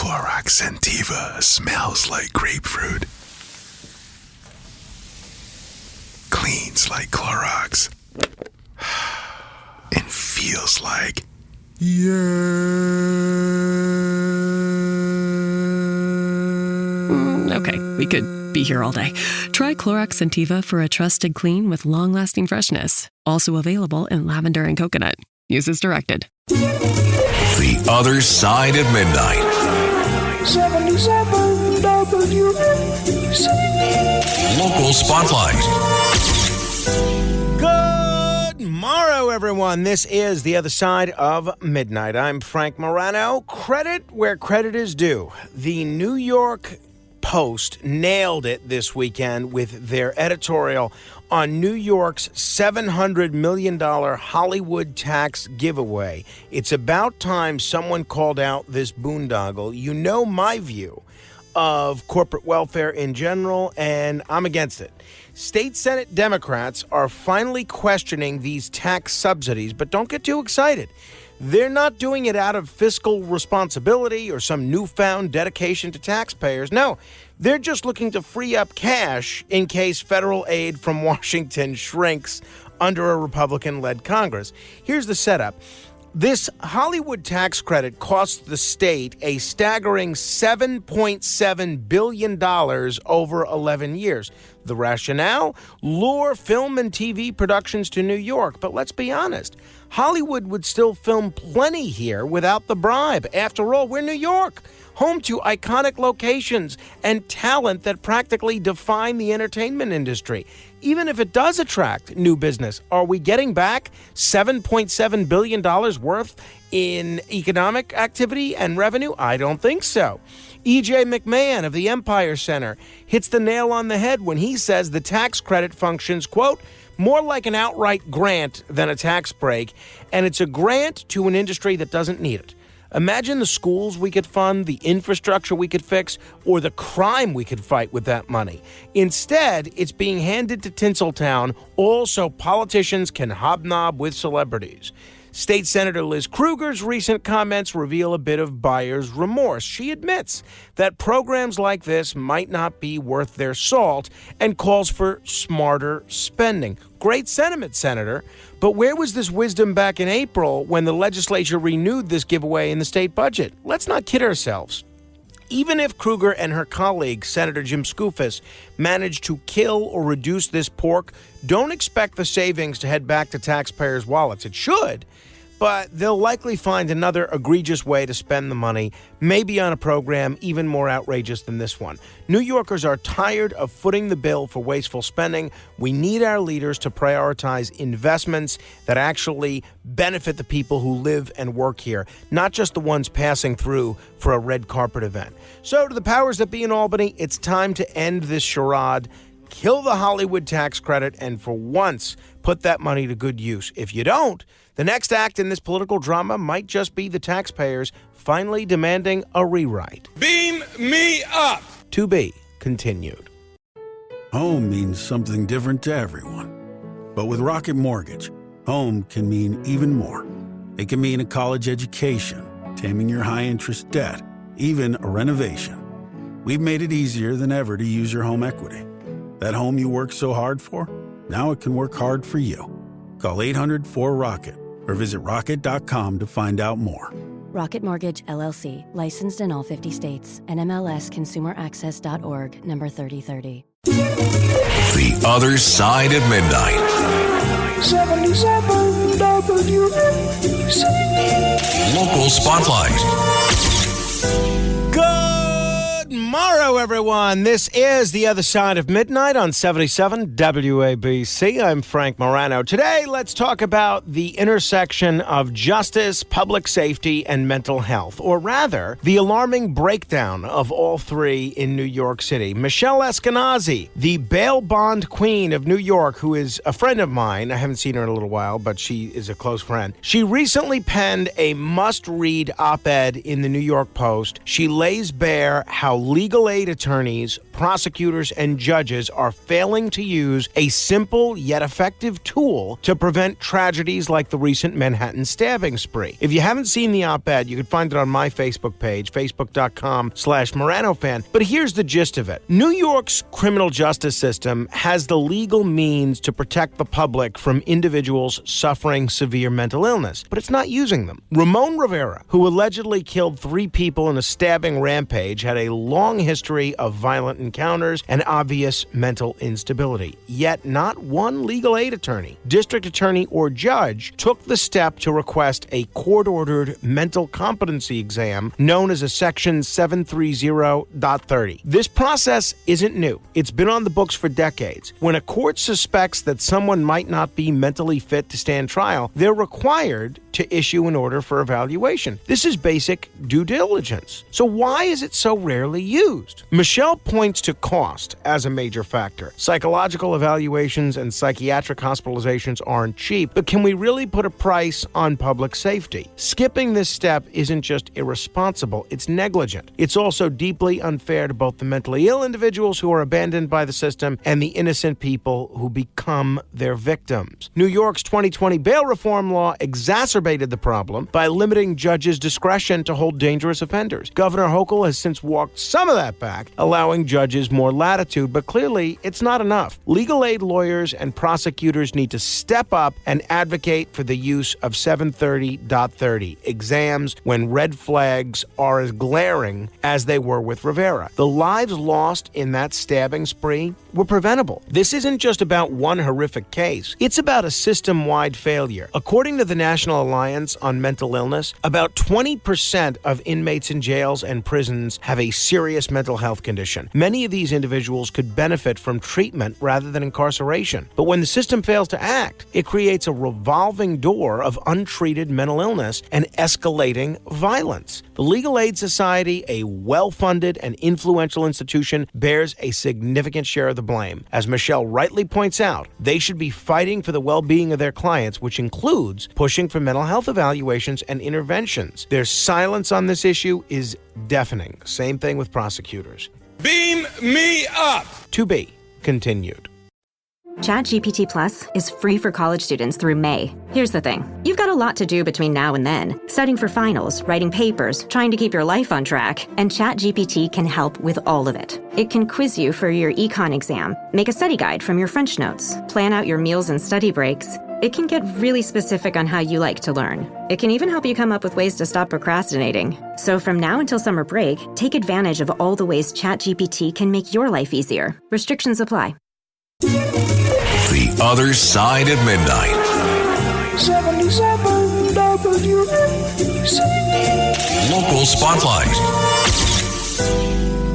Clorox Sentiva smells like grapefruit. Cleans like Clorox. And feels like... Okay, we could be here all day. Try Clorox Sentiva for a trusted clean with long-lasting freshness. Also available in lavender and coconut. Use as directed. The Other Side of Midnight. 77 WABC. Local Spotlight. Good morrow, everyone. This is The Other Side of Midnight. I'm Frank Morano. Credit where credit is due. The New York Post nailed it this weekend with their editorial on New York's $700 million Hollywood tax giveaway. It's about time someone called out this boondoggle. You know my view of corporate welfare in general, and I'm against it. State Senate Democrats are finally questioning these tax subsidies, but don't get too excited. They're not doing it out of fiscal responsibility or some newfound dedication to taxpayers. No, they're just looking to free up cash in case federal aid from Washington shrinks under a Republican-led Congress. Here's the setup. This Hollywood tax credit costs the state a staggering $7.7 billion over 11 years. The rationale? Lure film and TV productions to New York. But let's be honest, Hollywood would still film plenty here without the bribe. After all, we're New York, home to iconic locations and talent that practically define the entertainment industry. Even if it does attract new business, are we getting back $7.7 billion worth in economic activity and revenue? I don't think so. E.J. McMahon of the Empire Center hits the nail on the head when he says the tax credit functions, quote, more like an outright grant than a tax break, and it's a grant to an industry that doesn't need it. Imagine the schools we could fund, the infrastructure we could fix, or the crime we could fight with that money. Instead, it's being handed to Tinseltown, all so politicians can hobnob with celebrities. State Senator Liz Krueger's recent comments reveal a bit of buyer's remorse. She admits that programs like this might not be worth their salt and calls for smarter spending. Great sentiment, Senator. But where was this wisdom back in April when the legislature renewed this giveaway in the state budget? Let's not kid ourselves. Even if Krueger and her colleague, Senator Jim Skoufis, manage to kill or reduce this pork, don't expect the savings to head back to taxpayers' wallets. It should, but they'll likely find another egregious way to spend the money, maybe on a program even more outrageous than this one. New Yorkers are tired of footing the bill for wasteful spending. We need our leaders to prioritize investments that actually benefit the people who live and work here, not just the ones passing through for a red carpet event. So to the powers that be in Albany, it's time to end this charade, kill the Hollywood tax credit, and for once, put that money to good use. If you don't, the next act in this political drama might just be the taxpayers finally demanding a rewrite. Beam me up! To be continued. Home means something different to everyone. But with Rocket Mortgage, home can mean even more. It can mean a college education, taming your high-interest debt, even a renovation. We've made it easier than ever to use your home equity. That home you worked so hard for, now it can work hard for you. Call 800-4ROCKET or visit rocket.com to find out more. Rocket Mortgage, LLC, licensed in all 50 states. NMLSConsumerAccess.org, number 3030. The Other Side of Midnight. 77 WABC. Local Spotlight. Good morrow, everyone. This is The Other Side of Midnight on 77 WABC. I'm Frank Morano. Today, let's talk about the intersection of justice, public safety, and mental health, or rather, the alarming breakdown of all three in New York City. Michelle Eskenazi, the bail bond queen of New York, who is a friend of mine. I haven't seen her in a little while, but she is a close friend. She recently penned a must-read op-ed in the New York Post. She lays bare how legal aid attorneys prosecutors and judges are failing to use a simple yet effective tool to prevent tragedies like the recent Manhattan stabbing spree. If you haven't seen the op-ed, you can find it on my Facebook page, facebook.com/MoranoFan. But here's the gist of it. New York's criminal justice system has the legal means to protect the public from individuals suffering severe mental illness, but it's not using them. Ramon Rivera, who allegedly killed 3 people in a stabbing rampage, had a long history of violent encounters and obvious mental instability. Yet not one legal aid attorney, district attorney, or judge took the step to request a court-ordered mental competency exam known as a Section 730.30. This process isn't new. It's been on the books for decades. When a court suspects that someone might not be mentally fit to stand trial, they're required to issue an order for evaluation. This is basic due diligence. So why is it so rarely used? Michelle points to cost as a major factor. Psychological evaluations and psychiatric hospitalizations aren't cheap, but can we really put a price on public safety? Skipping this step isn't just irresponsible, it's negligent. It's also deeply unfair to both the mentally ill individuals who are abandoned by the system and the innocent people who become their victims. New York's 2020 bail reform law exacerbated the problem by limiting judges' discretion to hold dangerous offenders. Governor Hochul has since walked some of that back, allowing judges more latitude, but clearly it's not enough. Legal aid lawyers and prosecutors need to step up and advocate for the use of 730.30 exams when red flags are as glaring as they were with Rivera. The lives lost in that stabbing spree were preventable. This isn't just about one horrific case. It's about a system-wide failure. According to the National Alliance on Mental Illness, about 20% of inmates in jails and prisons have a serious mental health condition. Many of these individuals could benefit from treatment rather than incarceration. But when the system fails to act, it creates a revolving door of untreated mental illness and escalating violence. The Legal Aid Society, a well-funded and influential institution, bears a significant share of the blame. As Michelle rightly points out, they should be fighting for the well-being of their clients, which includes pushing for mental health evaluations and interventions. Their silence on this issue is deafening. Same thing with prosecutors. Beam me up! To be continued. ChatGPT Plus is free for college students through May. Here's the thing. You've got a lot to do between now and then. Studying for finals, writing papers, trying to keep your life on track, and ChatGPT can help with all of it. It can quiz you for your econ exam, make a study guide from your French notes, plan out your meals and study breaks. It can get really specific on how you like to learn. It can even help you come up with ways to stop procrastinating. So from now until summer break, take advantage of all the ways ChatGPT can make your life easier. Restrictions apply. The Other Side of Midnight. 77 WABC. Local Spotlight.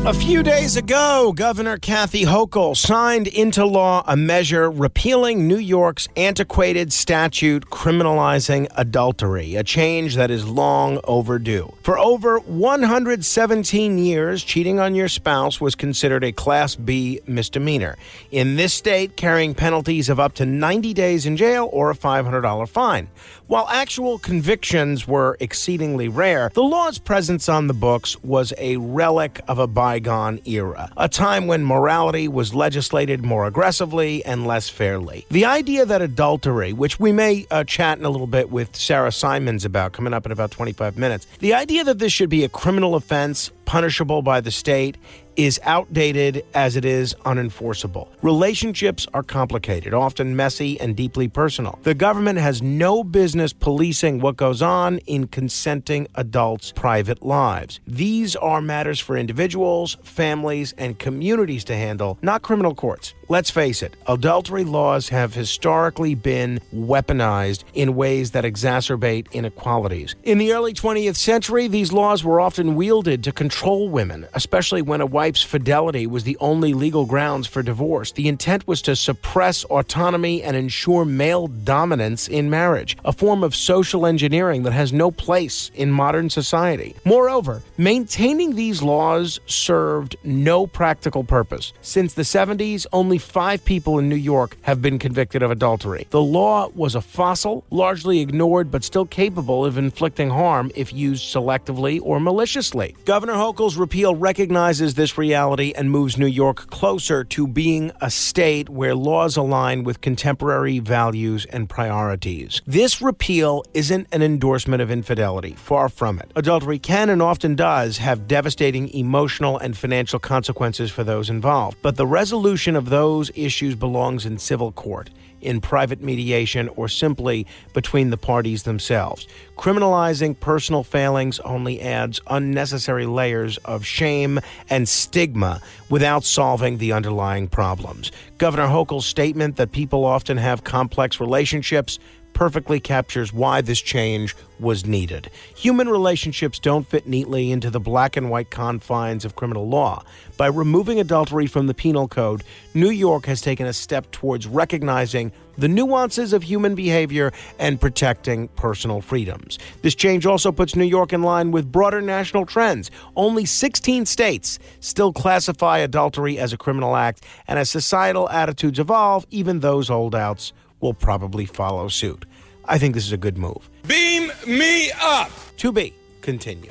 A few days ago, Governor Kathy Hochul signed into law a measure repealing New York's antiquated statute criminalizing adultery, a change that is long overdue. For over 117 years, cheating on your spouse was considered a Class B misdemeanor. In this state, carrying penalties of up to 90 days in jail or a $500 fine. While actual convictions were exceedingly rare, the law's presence on the books was a relic of a bygone era, a time when morality was legislated more aggressively and less fairly. The idea that adultery, which we may chat in a little bit with Sarah Simons about coming up in about 25 minutes, the idea that this should be a criminal offense punishable by the state is outdated as it is unenforceable. Relationships are complicated, often messy and deeply personal. The government has no business policing what goes on in consenting adults' private lives. These are matters for individuals, families, and communities to handle, not criminal courts. Let's face it, adultery laws have historically been weaponized in ways that exacerbate inequalities. In the early 20th century, these laws were often wielded to control women, especially when a wife's fidelity was the only legal grounds for divorce. The intent was to suppress autonomy and ensure male dominance in marriage, a form of social engineering that has no place in modern society. Moreover, maintaining these laws served no practical purpose. Since the 70s, only 5 people in New York have been convicted of adultery. The law was a fossil, largely ignored, but still capable of inflicting harm if used selectively or maliciously. Governor Hochul's repeal recognizes this reality and moves New York closer to being a state where laws align with contemporary values and priorities. This repeal isn't an endorsement of infidelity. Far from it. Adultery can and often does have devastating emotional and financial consequences for those involved. But the resolution of those issues belongs in civil court, in private mediation, or simply between the parties themselves. Criminalizing personal failings only adds unnecessary layers of shame and stigma without solving the underlying problems. Governor Hochul's statement that people often have complex relationships perfectly captures why this change was needed. Human relationships don't fit neatly into the black and white confines of criminal law. By removing adultery from the penal code, New York has taken a step towards recognizing the nuances of human behavior and protecting personal freedoms. This change also puts New York in line with broader national trends. Only 16 states still classify adultery as a criminal act, and as societal attitudes evolve, even those holdouts will probably follow suit. I think this is a good move. Beam me up! To be continued.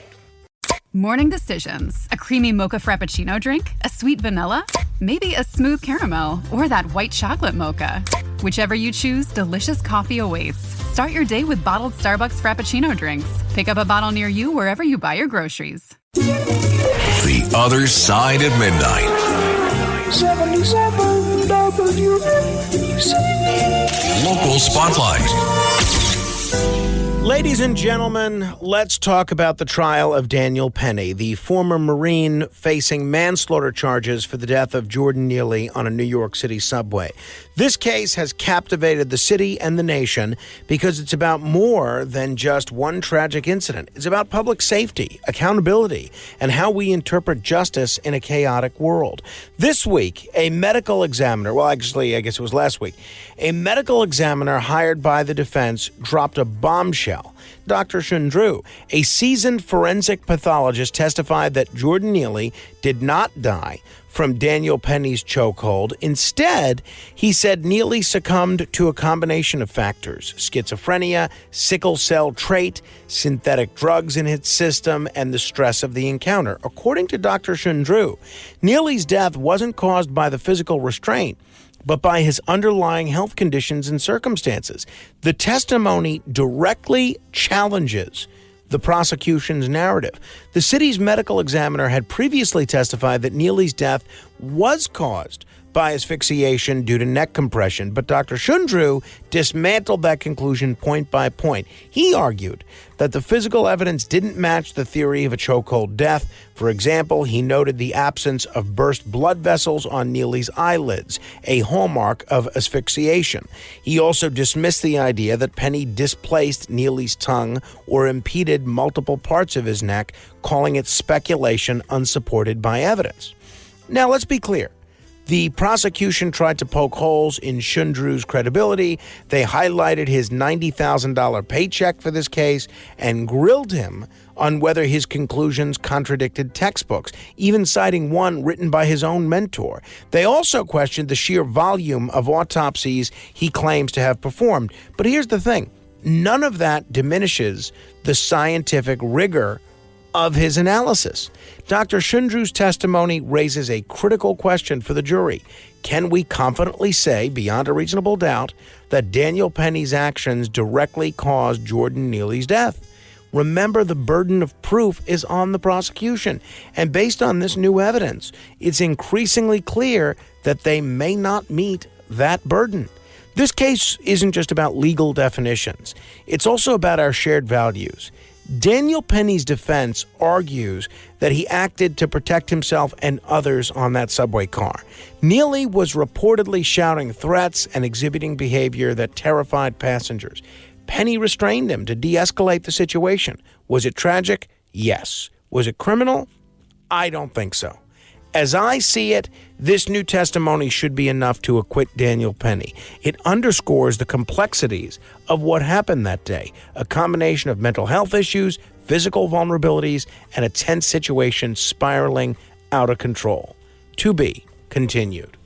Morning decisions. A creamy mocha frappuccino drink? A sweet vanilla? Maybe a smooth caramel? Or that white chocolate mocha? Whichever you choose, delicious coffee awaits. Start your day with bottled Starbucks Frappuccino drinks. Pick up a bottle near you wherever you buy your groceries. The Other Side at Midnight. 77 WABC. Local Spotlight. Ladies and gentlemen, let's talk about the trial of Daniel Penny, the former Marine facing manslaughter charges for the death of Jordan Neely on a New York City subway. This case has captivated the city and the nation because it's about more than just one tragic incident. It's about public safety, accountability, and how we interpret justice in a chaotic world. This week, a medical examiner, well, actually, I guess it was last week, a medical examiner hired by the defense dropped a bombshell. Dr. Shundru, a seasoned forensic pathologist, testified that Jordan Neely did not die from Daniel Penny's chokehold. Instead, he said Neely succumbed to a combination of factors: schizophrenia, sickle cell trait, synthetic drugs in his system, and the stress of the encounter. According to Dr. Shundru, Neely's death wasn't caused by the physical restraint, but by his underlying health conditions and circumstances. The testimony directly challenges the prosecution's narrative. The city's medical examiner had previously testified that Neely's death was caused by asphyxiation due to neck compression, but Dr. Shundru dismantled that conclusion point by point. He argued that the physical evidence didn't match the theory of a chokehold death. For example, he noted the absence of burst blood vessels on Neely's eyelids, a hallmark of asphyxiation. He also dismissed the idea that Penny displaced Neely's tongue or impeded multiple parts of his neck, calling it speculation unsupported by evidence. Now, let's be clear. The prosecution tried to poke holes in Shundru's credibility. They highlighted his $90,000 paycheck for this case and grilled him on whether his conclusions contradicted textbooks, even citing one written by his own mentor. They also questioned the sheer volume of autopsies he claims to have performed. But here's the thing. None of that diminishes the scientific rigor of his analysis. Dr. Shundru's testimony raises a critical question for the jury. Can we confidently say, beyond a reasonable doubt, that Daniel Penny's actions directly caused Jordan Neely's death? Remember, the burden of proof is on the prosecution, and based on this new evidence, it's increasingly clear that they may not meet that burden. This case isn't just about legal definitions. It's also about our shared values. Daniel Penny's defense argues that he acted to protect himself and others on that subway car. Neely was reportedly shouting threats and exhibiting behavior that terrified passengers. Penny restrained him to de-escalate the situation. Was it tragic? Yes. Was it criminal? I don't think so. As I see it, this new testimony should be enough to acquit Daniel Penny. It underscores the complexities of what happened that day, a combination of mental health issues, physical vulnerabilities, and a tense situation spiraling out of control. To be continued.